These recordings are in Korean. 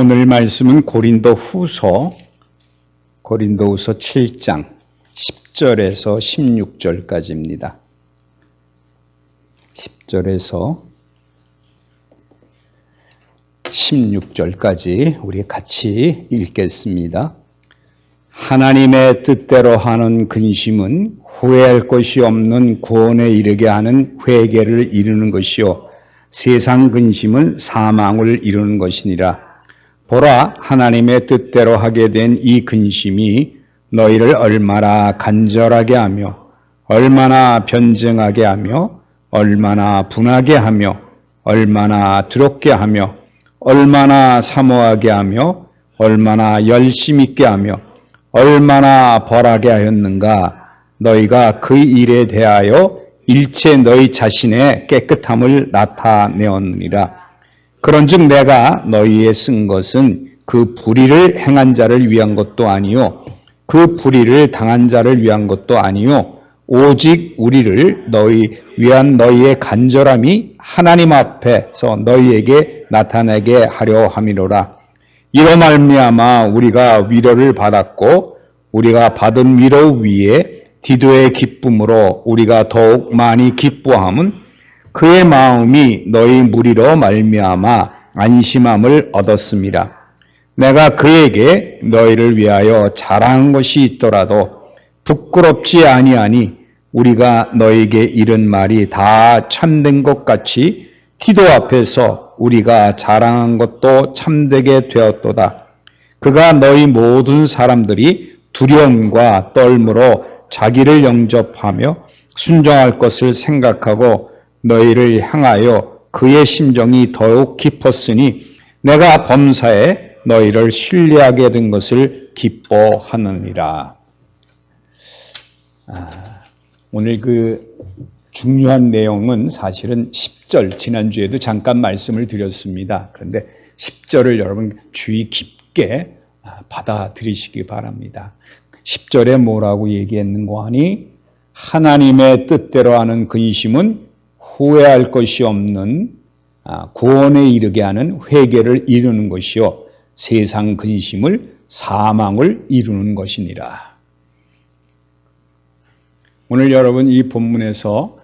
오늘 말씀은 고린도후서 7장 10절에서 16절까지입니다. 10절에서 16절까지 우리 같이 읽겠습니다. 하나님의 뜻대로 하는 근심은 후회할 것이 없는 구원에 이르게 하는 회개를 이루는 것이요 세상 근심은 사망을 이루는 것이니라. 보라, 하나님의 뜻대로 하게 된 이 근심이 너희를 얼마나 간절하게 하며 얼마나 변증하게 하며 얼마나 분하게 하며 얼마나 두렵게 하며 얼마나 사모하게 하며 얼마나 열심 있게 하며 얼마나 벌하게 하였는가. 너희가 그 일에 대하여 일체 너희 자신의 깨끗함을 나타내었느니라. 그런즉 내가 너희에 쓴 것은 그 불의를 행한 자를 위한 것도 아니요 그 불의를 당한 자를 위한 것도 아니요 오직 우리를 위한 너희의 간절함이 하나님 앞에서 너희에게 나타나게 하려 함이로라. 이로 말미암아 우리가 위로를 받았고 우리가 받은 위로 위에 디도의 기쁨으로 우리가 더욱 많이 기뻐함은 그의 마음이 너희 무리로 말미암아 안심함을 얻었습니다. 내가 그에게 너희를 위하여 자랑한 것이 있더라도 부끄럽지 아니하니 우리가 너희에게 이른 말이 다 참된 것 같이 디도 앞에서 우리가 자랑한 것도 참되게 되었도다. 그가 너희 모든 사람들이 두려움과 떨므로 자기를 영접하며 순종할 것을 생각하고 너희를 향하여 그의 심정이 더욱 깊었으니 내가 범사에 너희를 신뢰하게 된 것을 기뻐하느니라. 오늘 그 중요한 내용은 사실은 10절, 지난주에도 잠깐 말씀을 드렸습니다. 그런데 10절을 여러분 주의 깊게 받아들이시기 바랍니다. 10절에 뭐라고 얘기했는고 하니 하나님의 뜻대로 하는 근심은 후회할 것이 없는 구원에 이르게 하는 회개를 이루는 것이요 세상 근심을 사망을 이루는 것이니라. 오늘 여러분 이 본문에서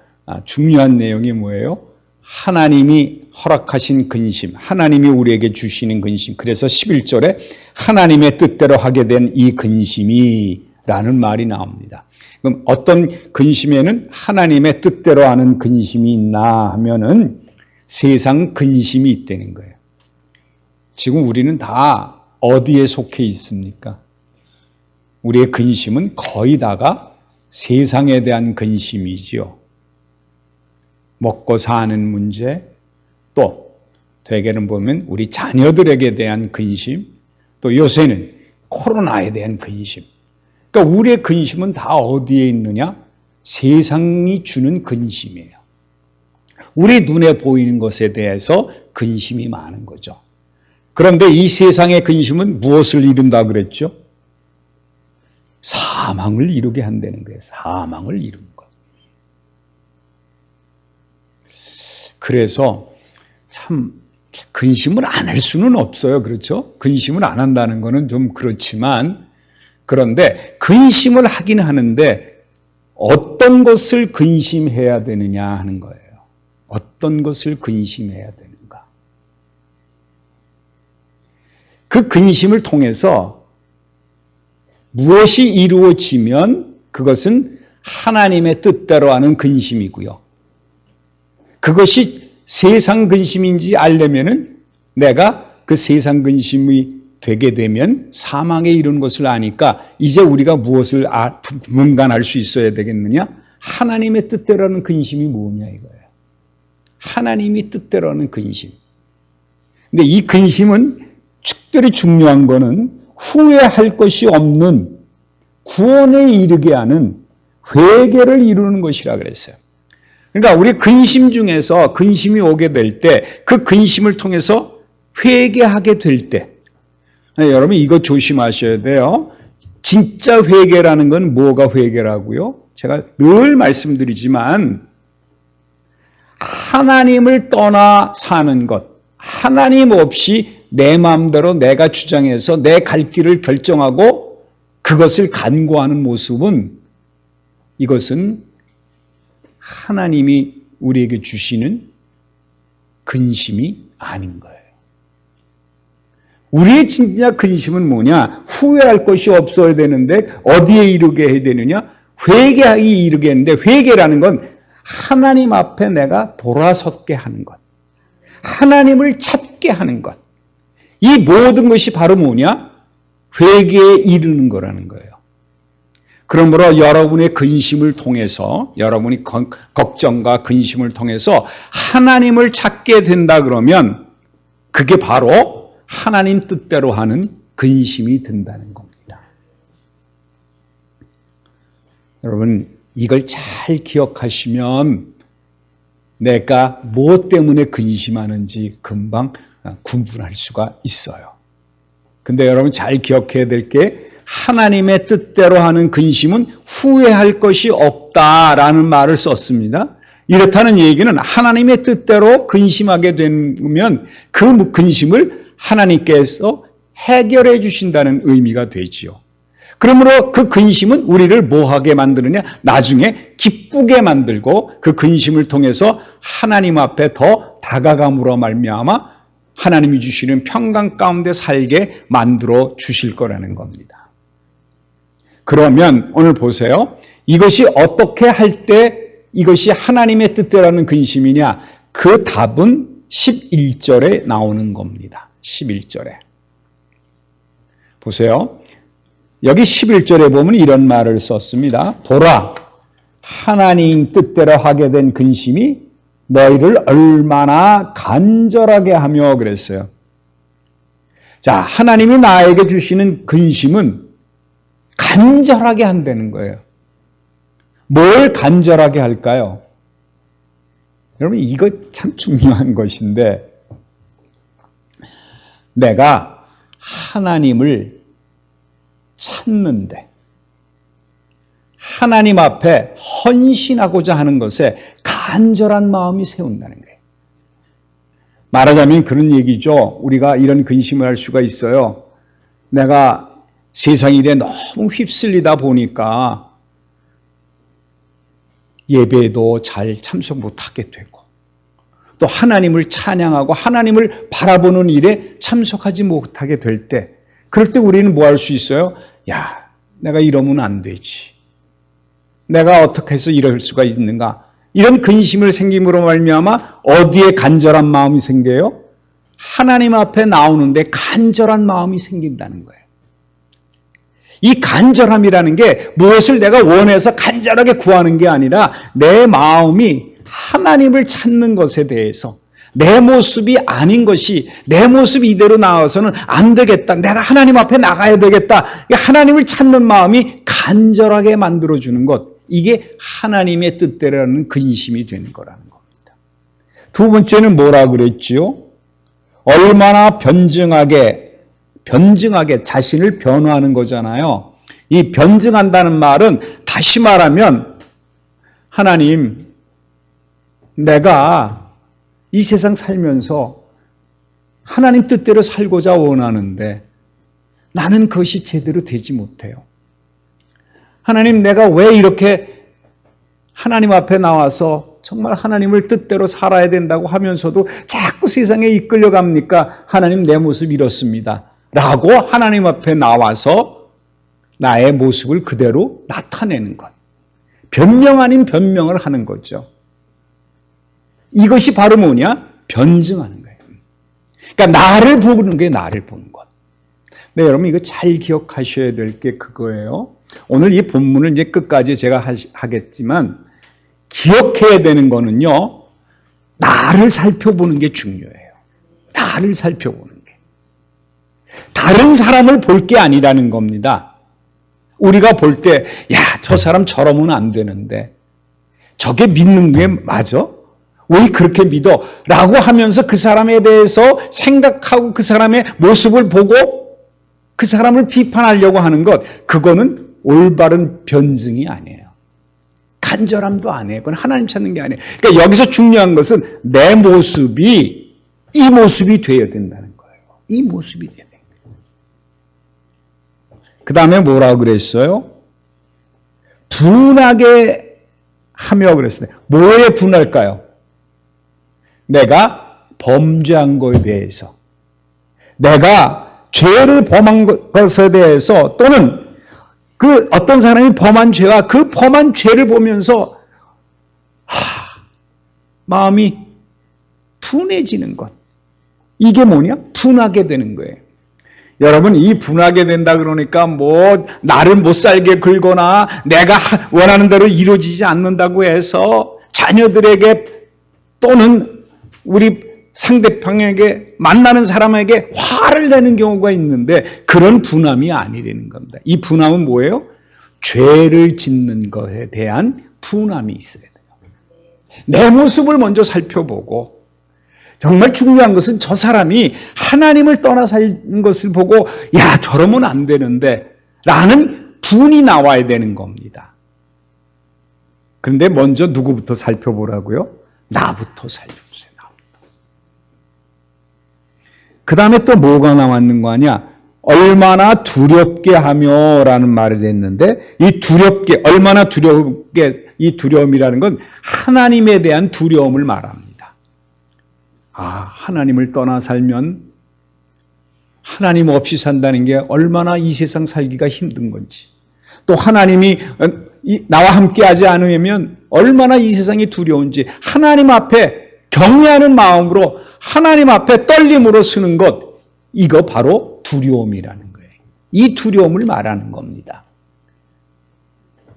중요한 내용이 뭐예요? 하나님이 허락하신 근심, 하나님이 우리에게 주시는 근심. 그래서 11절에 하나님의 뜻대로 하게 된 이 근심이라는 말이 나옵니다. 그럼 어떤 근심에는 하나님의 뜻대로 하는 근심이 있나 하면은 세상 근심이 있다는 거예요. 지금 우리는 다 어디에 속해 있습니까? 우리의 근심은 거의 다가 세상에 대한 근심이지요. 먹고 사는 문제, 또 되게는 보면 우리 자녀들에게 대한 근심, 또 요새는 코로나에 대한 근심. 그러니까 우리의 근심은 다 어디에 있느냐? 세상이 주는 근심이에요. 우리 눈에 보이는 것에 대해서 근심이 많은 거죠. 그런데 이 세상의 근심은 무엇을 이룬다 그랬죠? 사망을 이루게 한다는 거예요. 사망을 이루는 것. 그래서 참 근심을 안 할 수는 없어요. 그렇죠? 근심을 안 한다는 거는 좀 그렇지만 그런데 근심을 하긴 하는데 어떤 것을 근심해야 되느냐 하는 거예요. 어떤 것을 근심해야 되는가. 그 근심을 통해서 무엇이 이루어지면 그것은 하나님의 뜻대로 하는 근심이고요. 그것이 세상 근심인지 알려면은 내가 그 세상 근심이 되게 되면 사망에 이르는 것을 아니까 이제 우리가 무엇을 분간할 수 있어야 되겠느냐? 하나님의 뜻대로 하는 근심이 뭐냐 이거예요. 하나님이 뜻대로 하는 근심. 근데 이 근심은 특별히 중요한 거는 후회할 것이 없는 구원에 이르게 하는 회개를 이루는 것이라 그랬어요. 그러니까 우리 근심 중에서 근심이 오게 될 때 그 근심을 통해서 회개하게 될 때 여러분 이거 조심하셔야 돼요. 진짜 회개라는 건 뭐가 회개라고요? 제가 늘 말씀드리지만 하나님을 떠나 사는 것, 하나님 없이 내 마음대로 내가 주장해서 내 갈 길을 결정하고 그것을 간구하는 모습은 이것은 하나님이 우리에게 주시는 근심이 아닌 거예요. 우리의 진짜 근심은 뭐냐? 후회할 것이 없어야 되는데 어디에 이르게 해야 되느냐? 회개하기 이르게 했는데 회개라는 건 하나님 앞에 내가 돌아섰게 하는 것. 하나님을 찾게 하는 것. 이 모든 것이 바로 뭐냐? 회개에 이르는 거라는 거예요. 그러므로 여러분의 근심을 통해서, 여러분이 걱정과 근심을 통해서 하나님을 찾게 된다 그러면 그게 바로 하나님 뜻대로 하는 근심이 든다는 겁니다. 여러분, 이걸 잘 기억하시면 내가 무엇 때문에 근심하는지 금방 구분할 수가 있어요. 근데 여러분 잘 기억해야 될 게 하나님의 뜻대로 하는 근심은 후회할 것이 없다라는 말을 썼습니다. 이렇다는 얘기는 하나님의 뜻대로 근심하게 되면 그 근심을 하나님께서 해결해 주신다는 의미가 되지요. 그러므로 그 근심은 우리를 뭐하게 만드느냐? 나중에 기쁘게 만들고 그 근심을 통해서 하나님 앞에 더 다가감으로 말미암아 하나님이 주시는 평강 가운데 살게 만들어 주실 거라는 겁니다. 그러면 오늘 보세요. 이것이 어떻게 할 때 이것이 하나님의 뜻대로라는 근심이냐? 그 답은 11절에 나오는 겁니다. 11절에. 보세요. 여기 11절에 보면 이런 말을 썼습니다. 보라, 하나님 뜻대로 하게 된 근심이 너희를 얼마나 간절하게 하며 그랬어요. 자, 하나님이 나에게 주시는 근심은 간절하게 한다는 거예요. 뭘 간절하게 할까요? 여러분, 이거 참 중요한 것인데, 내가 하나님을 찾는데, 하나님 앞에 헌신하고자 하는 것에 간절한 마음이 세운다는 거예요. 말하자면 그런 얘기죠. 우리가 이런 근심을 할 수가 있어요. 내가 세상 일에 너무 휩쓸리다 보니까 예배도 잘 참석 못하게 되고 또 하나님을 찬양하고 하나님을 바라보는 일에 참석하지 못하게 될 때, 그럴 때 우리는 뭐 할 수 있어요? 야, 내가 이러면 안 되지. 내가 어떻게 해서 이럴 수가 있는가? 이런 근심을 생김으로 말미암아 어디에 간절한 마음이 생겨요? 하나님 앞에 나오는데 간절한 마음이 생긴다는 거예요. 이 간절함이라는 게 무엇을 내가 원해서 간절하게 구하는 게 아니라 내 마음이 하나님을 찾는 것에 대해서 내 모습이 아닌 것이 내 모습 이대로 나와서는 안 되겠다. 내가 하나님 앞에 나가야 되겠다. 하나님을 찾는 마음이 간절하게 만들어주는 것. 이게 하나님의 뜻대로라는 근심이 되는 거라는 겁니다. 두 번째는 뭐라 그랬지요? 얼마나 변증하게 자신을 변화하는 거잖아요. 이 변증한다는 말은 다시 말하면 하나님, 내가 이 세상 살면서 하나님 뜻대로 살고자 원하는데 나는 그것이 제대로 되지 못해요. 하나님, 내가 왜 이렇게 하나님 앞에 나와서 정말 하나님을 뜻대로 살아야 된다고 하면서도 자꾸 세상에 이끌려갑니까? 하나님, 내 모습 이렇습니다. 라고 하나님 앞에 나와서 나의 모습을 그대로 나타내는 것. 변명 아닌 변명을 하는 거죠. 이것이 바로 뭐냐? 변증하는 거예요. 그러니까 나를 보는 게 나를 보는 것. 네, 여러분 이거 잘 기억하셔야 될 게 그거예요. 오늘 이 본문을 이제 끝까지 제가 하겠지만 기억해야 되는 거는요. 나를 살펴보는 게 중요해요. 나를 살펴보는 게. 다른 사람을 볼 게 아니라는 겁니다. 우리가 볼 때, 야, 저 사람 저러면 안 되는데, 저게 믿는 게 맞아? 왜 그렇게 믿어? 라고 하면서 그 사람에 대해서 생각하고 그 사람의 모습을 보고 그 사람을 비판하려고 하는 것, 그거는 올바른 변증이 아니에요. 간절함도 아니에요. 그건 하나님 찾는 게 아니에요. 그러니까 여기서 중요한 것은 내 모습이 이 모습이 되어야 된다는 거예요. 이 모습이 되는 거예요. 그 다음에 뭐라고 그랬어요? 분하게 하며 그랬어요. 뭐에 분할까요? 내가 범죄한 것에 대해서, 내가 죄를 범한 것에 대해서, 또는 그 어떤 사람이 범한 죄와 그 범한 죄를 보면서 마음이 분해지는 것. 이게 뭐냐? 분하게 되는 거예요. 여러분, 이 분하게 된다 그러니까 뭐 나를 못 살게 굴거나 내가 원하는 대로 이루어지지 않는다고 해서 자녀들에게 또는 우리 상대방에게 만나는 사람에게 화를 내는 경우가 있는데 그런 분함이 아니라는 겁니다. 이 분함은 뭐예요? 죄를 짓는 것에 대한 분함이 있어야 돼요. 내 모습을 먼저 살펴보고, 정말 중요한 것은 저 사람이 하나님을 떠나 사는 것을 보고 야, 저러면 안 되는데 라는 분이 나와야 되는 겁니다. 그런데 먼저 누구부터 살펴보라고요? 나부터 살펴보세요. 그 다음에 또 뭐가 나왔는 거 아니야? 얼마나 두렵게 하며 라는 말을 했는데, 이 두렵게, 얼마나 두렵게, 이 두려움이라는 건 하나님에 대한 두려움을 말합니다. 하나님을 떠나 살면 하나님 없이 산다는 게 얼마나 이 세상 살기가 힘든 건지, 또 하나님이 나와 함께 하지 않으면 얼마나 이 세상이 두려운지, 하나님 앞에 경외하는 마음으로 하나님 앞에 떨림으로 서는 것, 이거 바로 두려움이라는 거예요. 이 두려움을 말하는 겁니다.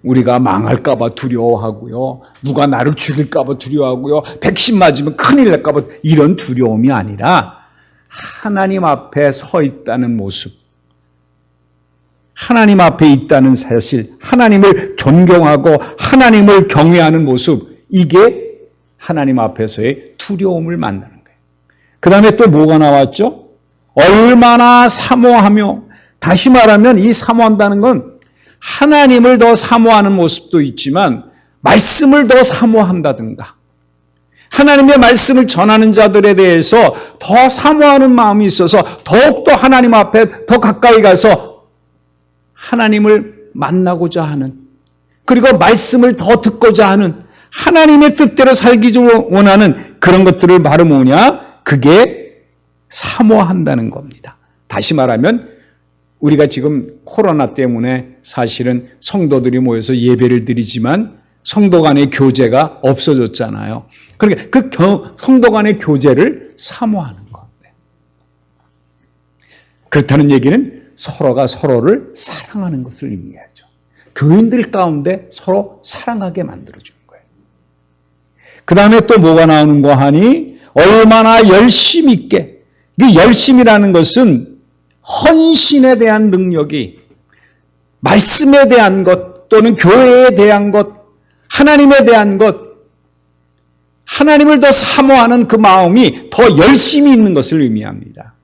우리가 망할까 봐 두려워하고요, 누가 나를 죽일까 봐 두려워하고요, 백신 맞으면 큰일 날까 봐, 이런 두려움이 아니라 하나님 앞에 서 있다는 모습, 하나님 앞에 있다는 사실, 하나님을 존경하고 하나님을 경외하는 모습, 이게 하나님 앞에서의 두려움을 만나는 거예요. 그 다음에 또 뭐가 나왔죠? 얼마나 사모하며, 다시 말하면 이 사모한다는 건 하나님을 더 사모하는 모습도 있지만 말씀을 더 사모한다든가, 하나님의 말씀을 전하는 자들에 대해서 더 사모하는 마음이 있어서 더욱더 하나님 앞에 더 가까이 가서 하나님을 만나고자 하는, 그리고 말씀을 더 듣고자 하는, 하나님의 뜻대로 살기 원하는 그런 것들을 바로 뭐냐? 그게 사모한다는 겁니다. 다시 말하면 우리가 지금 코로나 때문에 사실은 성도들이 모여서 예배를 드리지만 성도 간의 교제가 없어졌잖아요. 그러니까 그 성도 간의 교제를 사모하는 건데, 그렇다는 얘기는 서로가 서로를 사랑하는 것을 의미하죠. 교인들 가운데 서로 사랑하게 만들어주는 거예요. 그 다음에 또 뭐가 나오는 거 하니? 얼마나 열심 있게. 이 열심이라는 것은 헌신에 대한 능력이, 말씀에 대한 것 또는 교회에 대한 것, 하나님에 대한 것, 하나님을 더 사모하는 그 마음이 더 열심히 있는 것을 의미합니다.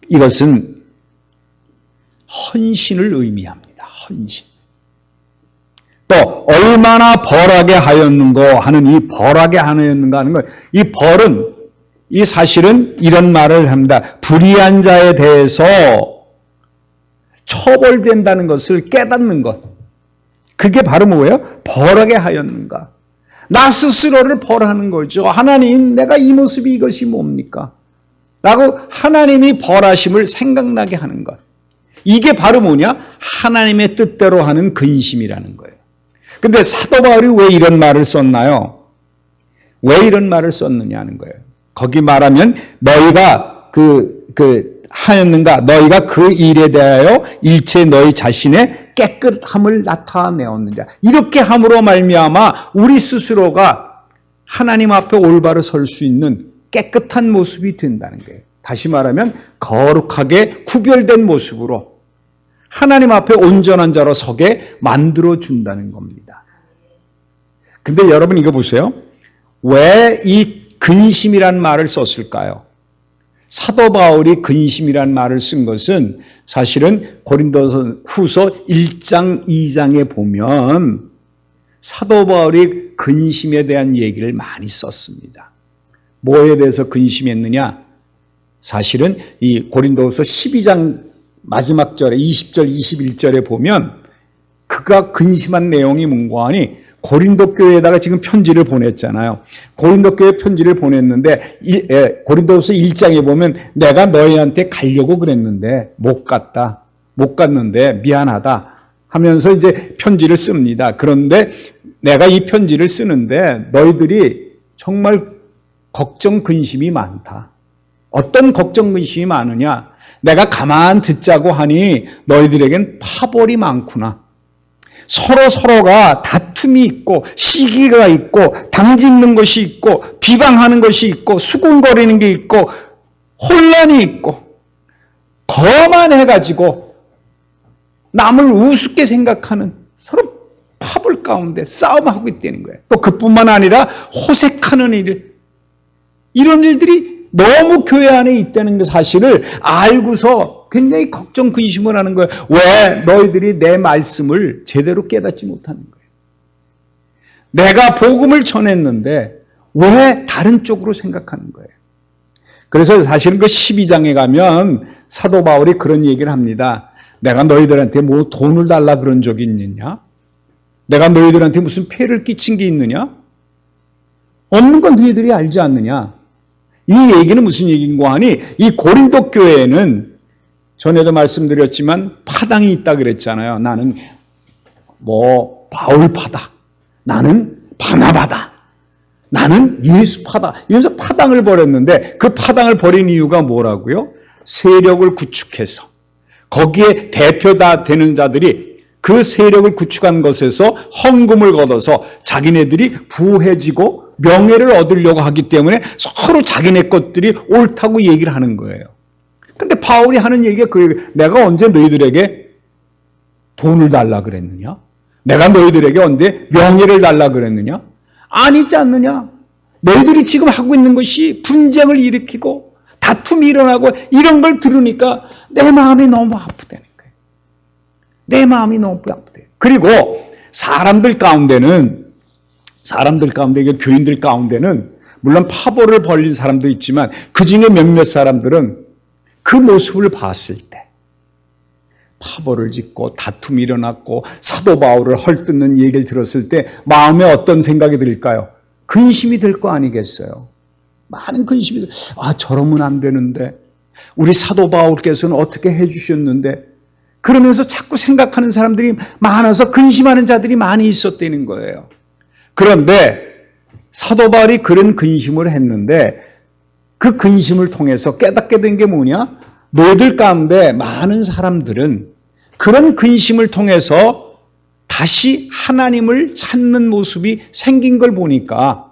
이것은 헌신을 의미합니다. 헌신. 또 얼마나 벌하게 하였는가 하는, 이 벌하게 하였는가 하는 것, 이 벌은 이 사실은 이런 말을 합니다. 불의한 자에 대해서 처벌된다는 것을 깨닫는 것. 그게 바로 뭐예요? 벌하게 하였는가. 나 스스로를 벌하는 거죠. 하나님, 내가 이 모습이 이것이 뭡니까? 라고 하나님이 벌하심을 생각나게 하는 것. 이게 바로 뭐냐? 하나님의 뜻대로 하는 근심이라는 거예요. 근데 사도 바울이 왜 이런 말을 썼나요? 왜 이런 말을 썼느냐는 거예요. 거기 말하면 너희가 하였는가? 너희가 그 일에 대하여 일체 너희 자신의 깨끗함을 나타내었느냐. 이렇게 함으로 말미암아 우리 스스로가 하나님 앞에 올바로 설 수 있는 깨끗한 모습이 된다는 거예요. 다시 말하면 거룩하게 구별된 모습으로 하나님 앞에 온전한 자로 서게 만들어준다는 겁니다. 근데 여러분 이거 보세요. 왜 이 근심이란 말을 썼을까요? 사도 바울이 근심이란 말을 쓴 것은 사실은 고린도서 후서 1장 2장에 보면 사도 바울이 근심에 대한 얘기를 많이 썼습니다. 뭐에 대해서 근심했느냐? 사실은 이 고린도후서 12장 마지막 절에 20절, 21절에 보면 그가 근심한 내용이 뭔가 하니 고린도 교회에다가 지금 편지를 보냈잖아요. 고린도 교회 편지를 보냈는데 고린도후서 1장에 보면 내가 너희한테 가려고 그랬는데 못 갔는데 미안하다 하면서 이제 편지를 씁니다. 그런데 내가 이 편지를 쓰는데 너희들이 정말 걱정 근심이 많다. 어떤 걱정 근심이 많으냐? 내가 가만 듣자고 하니 너희들에겐 파벌이 많구나. 서로가 다툼이 있고 시기가 있고 당짓는 것이 있고 비방하는 것이 있고 수군거리는 게 있고 혼란이 있고 거만해가지고 남을 우습게 생각하는 서로 파벌 가운데 싸움하고 있다는 거예요. 또 그뿐만 아니라 호색하는 일, 이런 일들이 너무 교회 안에 있다는 그 사실을 알고서 굉장히 걱정 근심을 하는 거예요. 왜? 너희들이 내 말씀을 제대로 깨닫지 못하는 거예요. 내가 복음을 전했는데 왜 다른 쪽으로 생각하는 거예요. 그래서 사실은 그 12장에 가면 사도 바울이 그런 얘기를 합니다. 내가 너희들한테 뭐 돈을 달라 그런 적이 있느냐? 내가 너희들한테 무슨 폐를 끼친 게 있느냐? 없는 건 너희들이 알지 않느냐? 이 얘기는 무슨 얘기인가 하니 이 고린도 교회에는 전에도 말씀드렸지만 파당이 있다 그랬잖아요. 나는 뭐 바울파다. 나는 바나바다. 나는 예수파다. 이러면서 파당을 벌였는데 그 파당을 벌인 이유가 뭐라고요? 세력을 구축해서 거기에 대표다 되는 자들이 그 세력을 구축한 것에서 헌금을 걷어서 자기네들이 부해지고 명예를 얻으려고 하기 때문에 서로 자기네 것들이 옳다고 얘기를 하는 거예요. 근데 바울이 하는 얘기가 내가 언제 너희들에게 돈을 달라 그랬느냐? 내가 너희들에게 언제 명예를 달라 그랬느냐? 아니지 않느냐? 너희들이 지금 하고 있는 것이 분쟁을 일으키고 다툼이 일어나고 이런 걸 들으니까 내 마음이 너무 아프다는 거예요. 내 마음이 너무 아프대요. 그리고 사람들 가운데 교인들 가운데는 물론 파벌을 벌린 사람도 있지만 그 중에 몇몇 사람들은 그 모습을 봤을 때 파벌을 짓고 다툼이 일어났고 사도 바울을 헐뜯는 얘기를 들었을 때 마음에 어떤 생각이 들까요? 근심이 들 거 아니겠어요? 많은 근심이 저러면 안 되는데 우리 사도 바울께서는 어떻게 해주셨는데 그러면서 자꾸 생각하는 사람들이 많아서 근심하는 자들이 많이 있었다는 거예요. 그런데 사도 바울이 그런 근심을 했는데 그 근심을 통해서 깨닫게 된 게 뭐냐? 너희들 가운데 많은 사람들은 그런 근심을 통해서 다시 하나님을 찾는 모습이 생긴 걸 보니까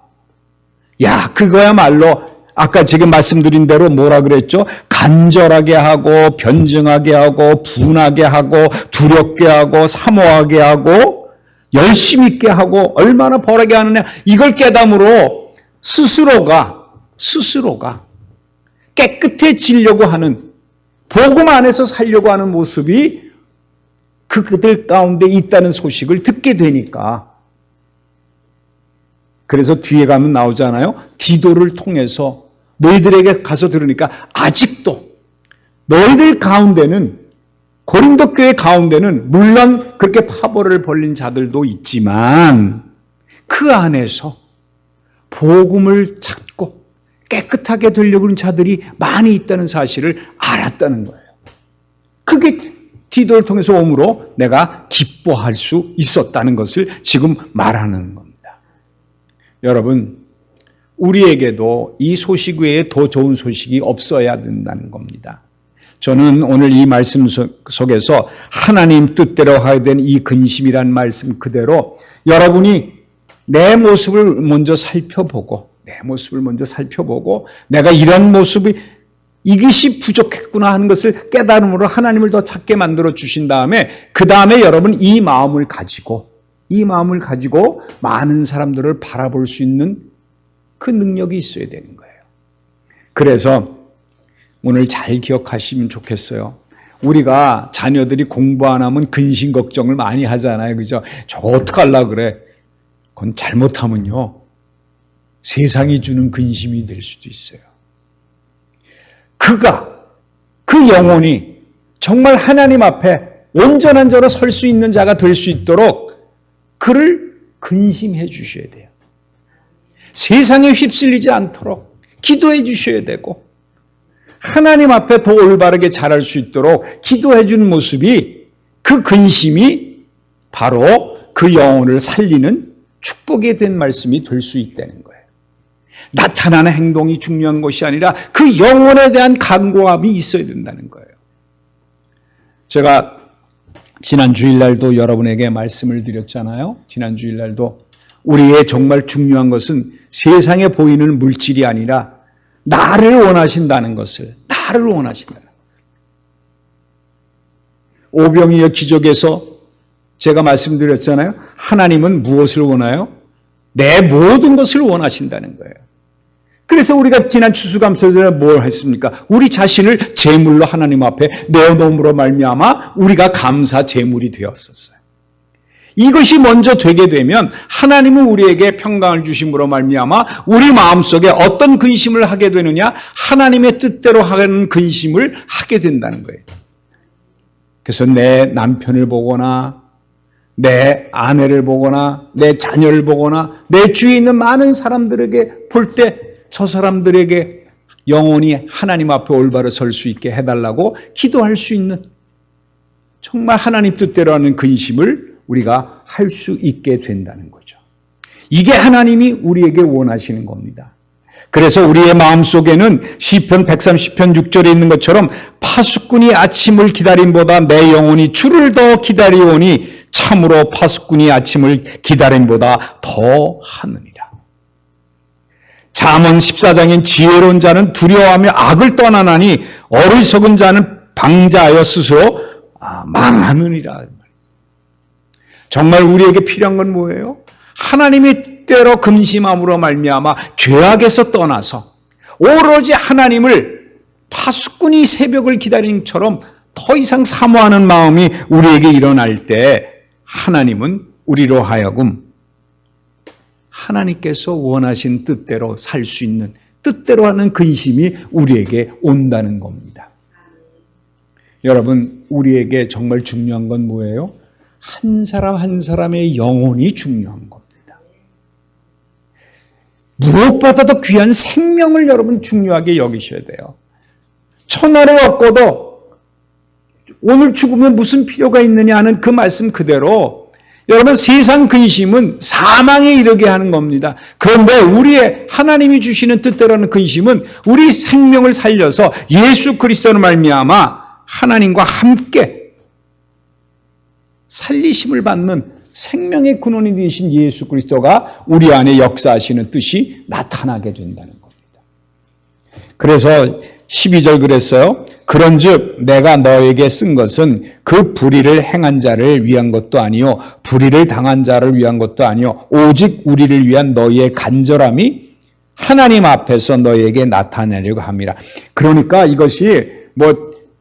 그거야말로 아까 지금 말씀드린 대로 뭐라 그랬죠? 간절하게 하고 변증하게 하고 분하게 하고 두렵게 하고 사모하게 하고 열심 있게 하고 얼마나 벌하게 하느냐 이걸 깨달음으로 스스로가 깨끗해지려고 하는 복음 안에서 살려고 하는 모습이 그들 가운데 있다는 소식을 듣게 되니까 그래서 뒤에 가면 나오잖아요. 기도를 통해서 너희들에게 가서 들으니까 아직도 너희들 가운데는 고린도 교회 가운데는 물론 그렇게 파벌을 벌린 자들도 있지만 그 안에서 복음을 찾고 깨끗하게 되려고 하는 자들이 많이 있다는 사실을 알았다는 거예요. 그게 기도를 통해서 오므로 내가 기뻐할 수 있었다는 것을 지금 말하는 겁니다. 여러분, 우리에게도 이 소식 외에 더 좋은 소식이 없어야 된다는 겁니다. 저는 오늘 이 말씀 속에서 하나님 뜻대로 하게 된 이 근심이란 말씀 그대로 여러분이 내 모습을 먼저 살펴보고 내가 이런 모습이 이것이 부족했구나 하는 것을 깨달음으로 하나님을 더 찾게 만들어 주신 다음에 그 다음에 여러분 이 마음을 가지고 많은 사람들을 바라볼 수 있는 그 능력이 있어야 되는 거예요. 그래서 오늘 잘 기억하시면 좋겠어요. 우리가 자녀들이 공부 안 하면 근심 걱정을 많이 하잖아요. 그죠? 저거 어떡하려고 그래? 그건 잘못하면요. 세상이 주는 근심이 될 수도 있어요. 그 영혼이 정말 하나님 앞에 온전한 자로 설 수 있는 자가 될 수 있도록 그를 근심해 주셔야 돼요. 세상에 휩쓸리지 않도록 기도해 주셔야 되고, 하나님 앞에 더 올바르게 자랄 수 있도록 기도해 주는 모습이, 그 근심이 바로 그 영혼을 살리는 축복에 된 말씀이 될 수 있다는 거예요. 나타나는 행동이 중요한 것이 아니라 그 영혼에 대한 간구함이 있어야 된다는 거예요. 제가 지난 주일날도 여러분에게 말씀을 드렸잖아요. 지난 주일날도 우리의 정말 중요한 것은 세상에 보이는 물질이 아니라 나를 원하신다는 것을, 나를 원하신다는 것을. 오병이어 기적에서 제가 말씀드렸잖아요. 하나님은 무엇을 원해요? 내 모든 것을 원하신다는 거예요. 그래서 우리가 지난 추수감사절에 뭘 했습니까? 우리 자신을 제물로 하나님 앞에 내어놓음으로 말미암아 우리가 감사 제물이 되었었어요. 이것이 먼저 되게 되면 하나님은 우리에게 평강을 주심으로 말미암아 우리 마음속에 어떤 근심을 하게 되느냐? 하나님의 뜻대로 하는 근심을 하게 된다는 거예요. 그래서 내 남편을 보거나 내 아내를 보거나 내 자녀를 보거나 내 주위에 있는 많은 사람들에게 볼 때 저 사람들에게 영원히 하나님 앞에 올바로 설 수 있게 해달라고 기도할 수 있는, 정말 하나님 뜻대로 하는 근심을 우리가 할 수 있게 된다는 거죠. 이게 하나님이 우리에게 원하시는 겁니다. 그래서 우리의 마음속에는 시편 130편 6절에 있는 것처럼 파수꾼이 아침을 기다림보다 내 영혼이 주를 더 기다리오니 참으로 파수꾼이 아침을 기다림보다 더 하느니라. 잠언 14장인 지혜로운 자는 두려워하며 악을 떠나나니 어리석은 자는 방자하여 스스로 망하느니라. 정말 우리에게 필요한 건 뭐예요? 하나님의 뜻대로 근심함으로 말미암아 죄악에서 떠나서 오로지 하나님을 파수꾼이 새벽을 기다리는 것처럼 더 이상 사모하는 마음이 우리에게 일어날 때 하나님은 우리로 하여금 하나님께서 원하신 뜻대로 살 수 있는, 뜻대로 하는 근심이 우리에게 온다는 겁니다. 여러분, 우리에게 정말 중요한 건 뭐예요? 한 사람 한 사람의 영혼이 중요한 겁니다. 무엇보다도 귀한 생명을 여러분 중요하게 여기셔야 돼요. 천하를 얻고도 오늘 죽으면 무슨 필요가 있느냐 하는 그 말씀 그대로 여러분, 세상 근심은 사망에 이르게 하는 겁니다. 그런데 우리의 하나님이 주시는 뜻대로는 근심은 우리 생명을 살려서 예수 그리스도로 말미암아 하나님과 함께 살리심을 받는 생명의 근원이 되신 예수 그리스도가 우리 안에 역사하시는 뜻이 나타나게 된다는 겁니다. 그래서 12절 그랬어요. 그런즉 내가 너에게 쓴 것은 그 불의를 행한 자를 위한 것도 아니요 불의를 당한 자를 위한 것도 아니요 오직 우리를 위한 너희의 간절함이 하나님 앞에서 너희에게 나타내려고 함이라. 그러니까 이것이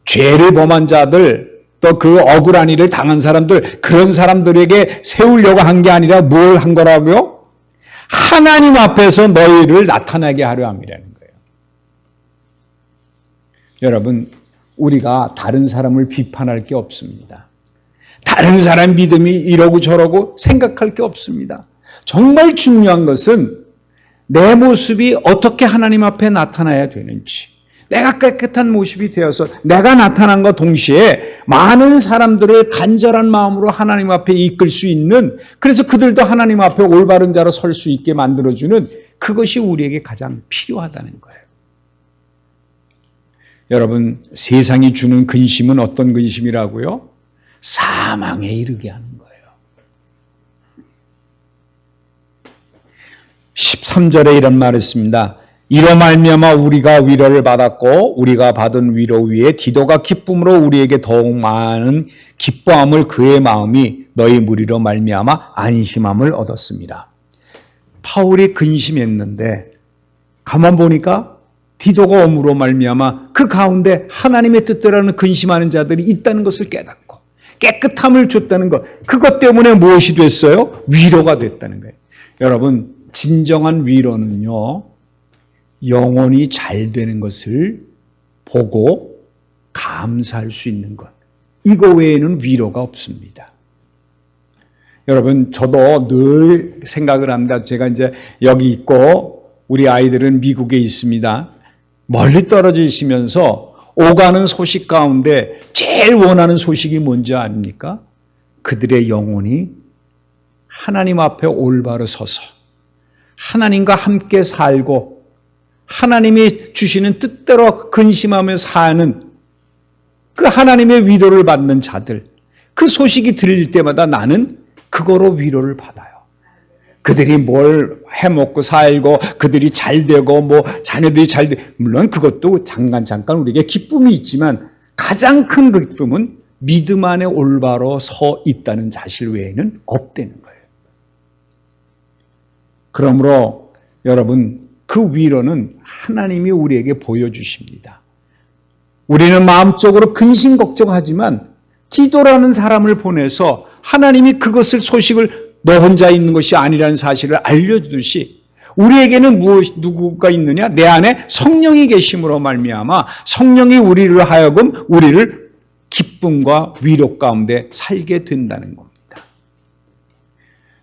죄를 범한 자들, 또 그 억울한 일을 당한 사람들, 그런 사람들에게 세우려고 한 게 아니라 뭘 한 거라고요? 하나님 앞에서 너희를 나타나게 하려 함이라는 거예요. 여러분, 우리가 다른 사람을 비판할 게 없습니다. 다른 사람 믿음이 이러고 저러고 생각할 게 없습니다. 정말 중요한 것은 내 모습이 어떻게 하나님 앞에 나타나야 되는지, 내가 깨끗한 모습이 되어서 내가 나타난 것 동시에 많은 사람들을 간절한 마음으로 하나님 앞에 이끌 수 있는, 그래서 그들도 하나님 앞에 올바른 자로 설 수 있게 만들어주는, 그것이 우리에게 가장 필요하다는 거예요. 여러분, 세상이 주는 근심은 어떤 근심이라고요? 사망에 이르게 하는 거예요. 13절에 이런 말을 했습니다. 이로 말미암아 우리가 위로를 받았고 우리가 받은 위로 위에 디도가 기쁨으로 우리에게 더욱 많은 기뻐함을 그의 마음이 너희 무리로 말미암아 안심함을 얻었습니다. 바울이 근심했는데 가만 보니까 디도가 엄으로 말미암아 그 가운데 하나님의 뜻대로는 근심하는 자들이 있다는 것을 깨닫고 깨끗함을 줬다는 것, 그것 때문에 무엇이 됐어요? 위로가 됐다는 거예요. 여러분, 진정한 위로는요, 영혼이 잘 되는 것을 보고 감사할 수 있는 것. 이거 외에는 위로가 없습니다. 여러분, 저도 늘 생각을 합니다. 제가 이제 여기 있고 우리 아이들은 미국에 있습니다. 멀리 떨어져 있으면서 오가는 소식 가운데 제일 원하는 소식이 뭔지 아닙니까? 그들의 영혼이 하나님 앞에 올바로 서서 하나님과 함께 살고 하나님이 주시는 뜻대로 근심하며 사는 그 하나님의 위로를 받는 자들, 그 소식이 들릴 때마다 나는 그거로 위로를 받아요. 그들이 뭘 해먹고 살고 그들이 잘 되고 뭐 자녀들이 잘 되고, 물론 그것도 잠깐 우리에게 기쁨이 있지만 가장 큰 기쁨은 믿음 안에 올바로 서 있다는 사실 외에는 없다는 거예요. 그러므로 여러분, 그 위로는 하나님이 우리에게 보여주십니다. 우리는 마음적으로 근심 걱정하지만 기도라는 사람을 보내서 하나님이 그것을 소식을 너 혼자 있는 것이 아니라는 사실을 알려주듯이 우리에게는 누구가 있느냐? 내 안에 성령이 계심으로 말미암아 성령이 우리를 하여금 우리를 기쁨과 위로 가운데 살게 된다는 겁니다.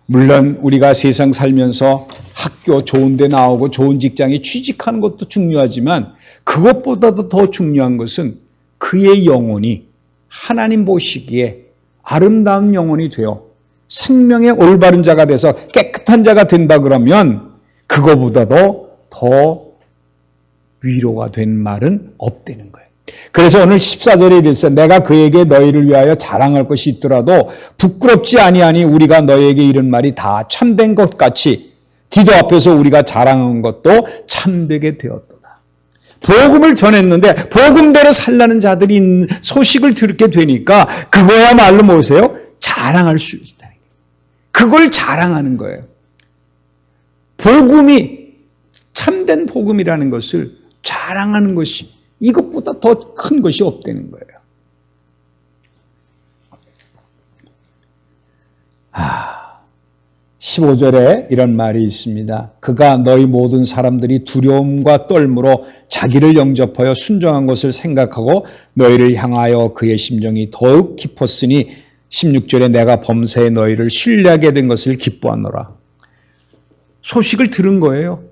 물론 우리가 세상 살면서 학교 좋은 데 나오고 좋은 직장에 취직하는 것도 중요하지만 그것보다도 더 중요한 것은 그의 영혼이 하나님 보시기에 아름다운 영혼이 되어 생명의 올바른 자가 돼서 깨끗한 자가 된다 그러면 그거보다도 더 위로가 된 말은 없다는 거예요. 그래서 오늘 14절에 이랬어요. 내가 그에게 너희를 위하여 자랑할 것이 있더라도 부끄럽지 아니하니 우리가 너희에게 이런 말이 다 참된 것 같이 디도 앞에서 우리가 자랑한 것도 참되게 되었도다. 복음을 전했는데 복음대로 살라는 자들이 있는 소식을 듣게 되니까 그거야말로 뭐세요? 자랑할 수 있다. 그걸 자랑하는 거예요. 복음이 참된 복음이라는 것을 자랑하는 것이 이것보다 더 큰 것이 없다는 거예요. 15절에 이런 말이 있습니다. 그가 너희 모든 사람들이 두려움과 떨므로 자기를 영접하여 순종한 것을 생각하고 너희를 향하여 그의 심정이 더욱 깊었으니 16절에 내가 범사에 너희를 신뢰하게 된 것을 기뻐하노라. 소식을 들은 거예요.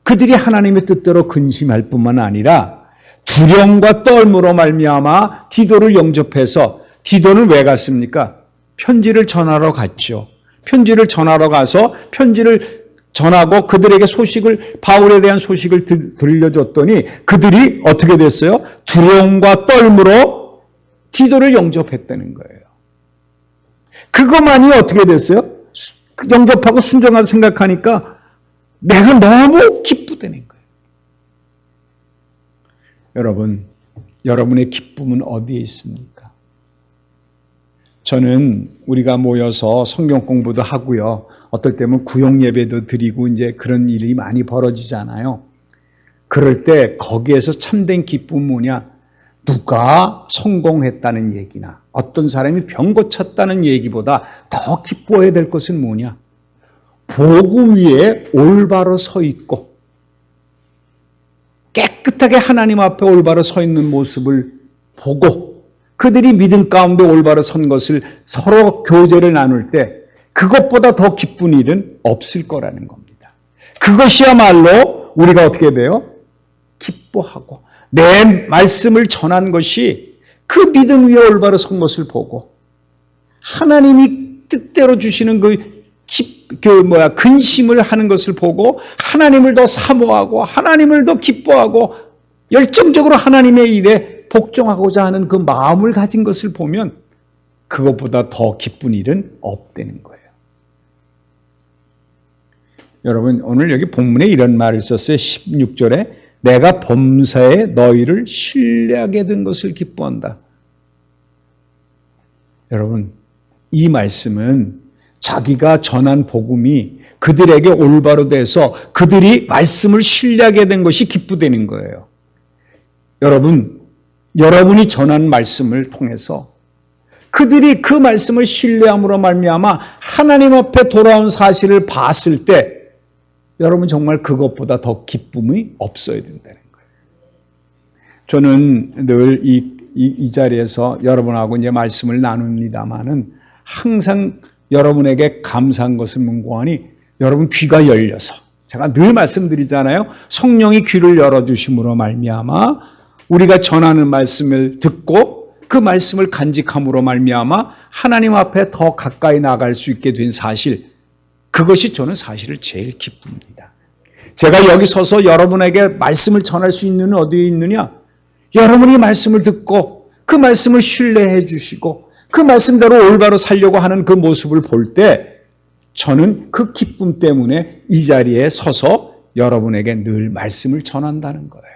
그들이 하나님의 뜻대로 근심할 뿐만 아니라 두려움과 떨므로 말미암아 디도를 영접해서 디도는 왜 갔습니까? 편지를 전하러 갔죠. 편지를 전하러 가서 편지를 전하고 그들에게 소식을 바울에 대한 소식을 들려줬더니 그들이 어떻게 됐어요? 두려움과 떨므로 디도를 영접했다는 거예요. 그것만이 어떻게 됐어요? 영접하고 순종하고 생각하니까 내가 너무 기쁘다는 거예요. 여러분, 여러분의 기쁨은 어디에 있습니까? 저는 우리가 모여서 성경 공부도 하고요. 어떨 때면 구역 예배도 드리고 이제 그런 일이 많이 벌어지잖아요. 그럴 때 거기에서 참된 기쁨은 뭐냐? 누가 성공했다는 얘기나 어떤 사람이 병 고쳤다는 얘기보다 더 기뻐해야 될 것은 뭐냐? 복음 위에 올바로 서 있고 깨끗하게 하나님 앞에 올바로 서 있는 모습을 보고 그들이 믿음 가운데 올바로 선 것을 서로 교제를 나눌 때 그것보다 더 기쁜 일은 없을 거라는 겁니다. 그것이야말로 우리가 어떻게 돼요? 기뻐하고 내 말씀을 전한 것이 그 믿음 위에 올바로 선 것을 보고 하나님이 뜻대로 주시는 근심을 하는 것을 보고 하나님을 더 사모하고 하나님을 더 기뻐하고 열정적으로 하나님의 일에 복종하고자 하는 그 마음을 가진 것을 보면 그것보다 더 기쁜 일은 없다는 거예요. 여러분, 오늘 여기 본문에 이런 말을 썼어요. 16절에 내가 범사에 너희를 신뢰하게 된 것을 기뻐한다. 여러분, 이 말씀은 자기가 전한 복음이 그들에게 올바로 돼서 그들이 말씀을 신뢰하게 된 것이 기쁘다는 거예요. 여러분이 전한 말씀을 통해서 그들이 그 말씀을 신뢰함으로 말미암아 하나님 앞에 돌아온 사실을 봤을 때 여러분 정말 그것보다 더 기쁨이 없어야 된다는 거예요. 저는 늘 이 자리에서 여러분하고 이제 말씀을 나눕니다마는 항상 여러분에게 감사한 것은 문고하니 여러분 귀가 열려서 제가 늘 말씀드리잖아요. 성령이 귀를 열어주심으로 말미암아 우리가 전하는 말씀을 듣고 그 말씀을 간직함으로 말미암아 하나님 앞에 더 가까이 나갈 수 있게 된 사실, 그것이 저는 사실을 제일 기쁩니다. 제가 여기 서서 여러분에게 말씀을 전할 수 있는 건 어디에 있느냐? 여러분이 말씀을 듣고 그 말씀을 신뢰해 주시고 그 말씀대로 올바로 살려고 하는 그 모습을 볼 때 저는 그 기쁨 때문에 이 자리에 서서 여러분에게 늘 말씀을 전한다는 거예요.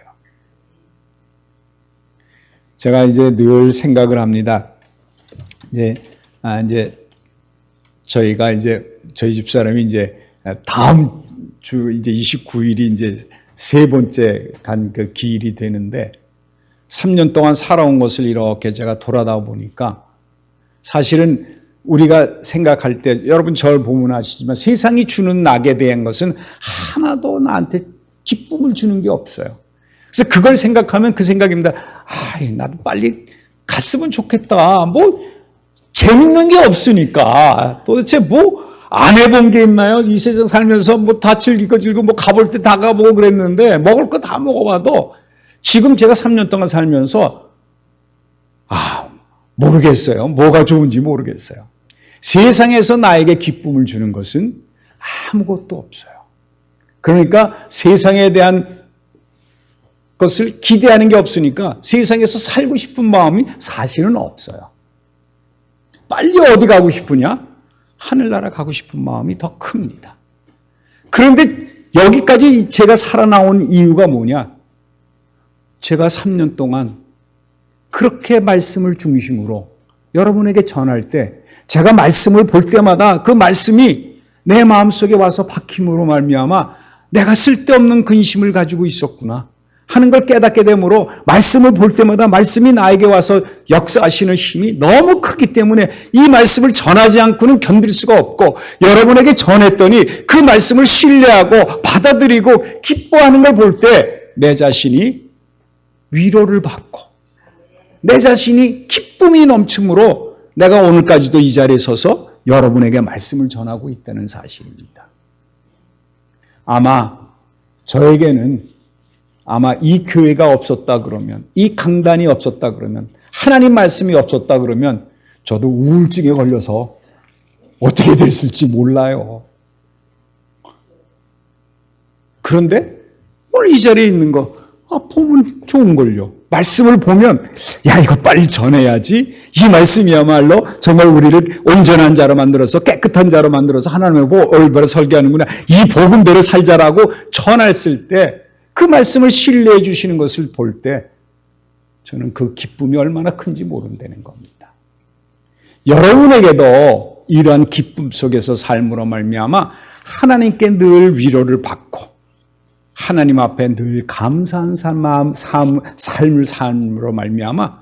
제가 이제 늘 생각을 합니다. 이제 저희가 저희 집사람이 이제 다음 주 이제 29일이 이제 세 번째 간 그 기일이 되는데 3년 동안 살아온 것을 이렇게 제가 돌아다 보니까 사실은 우리가 생각할 때 여러분 저를 보면 아시지만 세상이 주는 낙에 대한 것은 하나도 나한테 기쁨을 주는 게 없어요. 그래서 그걸 생각하면 그 생각입니다. 나도 빨리 갔으면 좋겠다. 뭐 재밌는 게 없으니까 도대체 뭐 안 해본 게 있나요? 이 세상 살면서 뭐 다 즐기고 뭐 가볼 때 다 가보고 그랬는데 먹을 거 다 먹어봐도 지금 제가 3년 동안 살면서 모르겠어요. 뭐가 좋은지 모르겠어요. 세상에서 나에게 기쁨을 주는 것은 아무것도 없어요. 그러니까 세상에 대한 것을 기대하는 게 없으니까 세상에서 살고 싶은 마음이 사실은 없어요. 빨리 어디 가고 싶으냐? 하늘나라 가고 싶은 마음이 더 큽니다. 그런데 여기까지 제가 살아나온 이유가 뭐냐? 제가 3년 동안 그렇게 말씀을 중심으로 여러분에게 전할 때 제가 말씀을 볼 때마다 그 말씀이 내 마음속에 와서 박힘으로 말미암아 내가 쓸데없는 근심을 가지고 있었구나 하는 걸 깨닫게 되므로 말씀을 볼 때마다 말씀이 나에게 와서 역사하시는 힘이 너무 크기 때문에 이 말씀을 전하지 않고는 견딜 수가 없고 여러분에게 전했더니 그 말씀을 신뢰하고 받아들이고 기뻐하는 걸 볼 때 내 자신이 위로를 받고 내 자신이 기쁨이 넘치므로 내가 오늘까지도 이 자리에 서서 여러분에게 말씀을 전하고 있다는 사실입니다. 아마 저에게는 이 교회가 없었다 그러면, 이 강단이 없었다 그러면, 하나님 말씀이 없었다 그러면 저도 우울증에 걸려서 어떻게 됐을지 몰라요. 그런데 오늘 이 자리에 있는 거 보면 좋은걸요. 말씀을 보면 이거 빨리 전해야지. 이 말씀이야말로 정말 우리를 온전한 자로 만들어서 깨끗한 자로 만들어서 하나님을 보고 올바로 설계하는구나. 이 복음대로 살자라고 전했을 때 그 말씀을 신뢰해 주시는 것을 볼 때 저는 그 기쁨이 얼마나 큰지 모른다는 겁니다. 여러분에게도 이러한 기쁨 속에서 삶으로 말미암아 하나님께 늘 위로를 받고 하나님 앞에 늘 감사한 삶을 삶으로 말미암아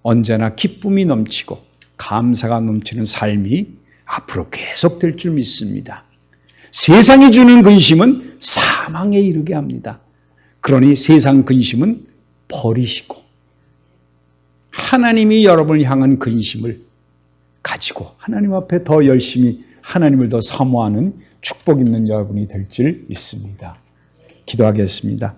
언제나 기쁨이 넘치고 감사가 넘치는 삶이 앞으로 계속될 줄 믿습니다. 세상이 주는 근심은 사망에 이르게 합니다. 그러니 세상 근심은 버리시고 하나님이 여러분을 향한 근심을 가지고 하나님 앞에 더 열심히 하나님을 더 사모하는 축복 있는 여러분이 될 줄 믿습니다. 기도하겠습니다.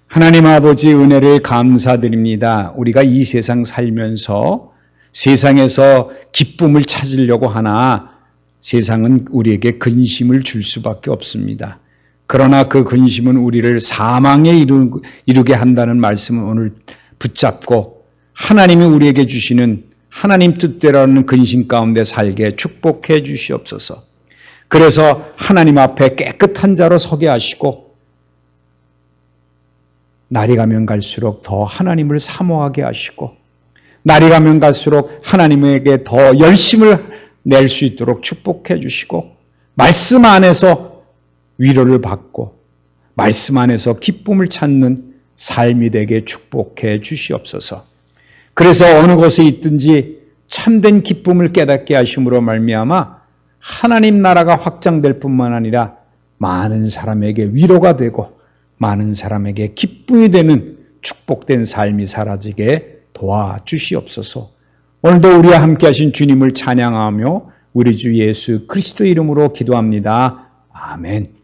하나님 아버지 은혜를 감사드립니다. 우리가 이 세상 살면서 세상에서 기쁨을 찾으려고 하나 세상은 우리에게 근심을 줄 수밖에 없습니다. 그러나 그 근심은 우리를 사망에 이르게 한다는 말씀을 오늘 붙잡고 하나님이 우리에게 주시는 하나님 뜻대로는 근심 가운데 살게 축복해 주시옵소서. 그래서 하나님 앞에 깨끗한 자로 서게 하시고 날이 가면 갈수록 더 하나님을 사모하게 하시고 날이 가면 갈수록 하나님에게 더 열심을 낼 수 있도록 축복해 주시고 말씀 안에서 위로를 받고 말씀 안에서 기쁨을 찾는 삶이 되게 축복해 주시옵소서. 그래서 어느 곳에 있든지 참된 기쁨을 깨닫게 하심으로 말미암아 하나님 나라가 확장될 뿐만 아니라 많은 사람에게 위로가 되고 많은 사람에게 기쁨이 되는 축복된 삶이 사라지게 도와주시옵소서. 오늘도 우리와 함께 하신 주님을 찬양하며 우리 주 예수 그리스도 이름으로 기도합니다. 아멘.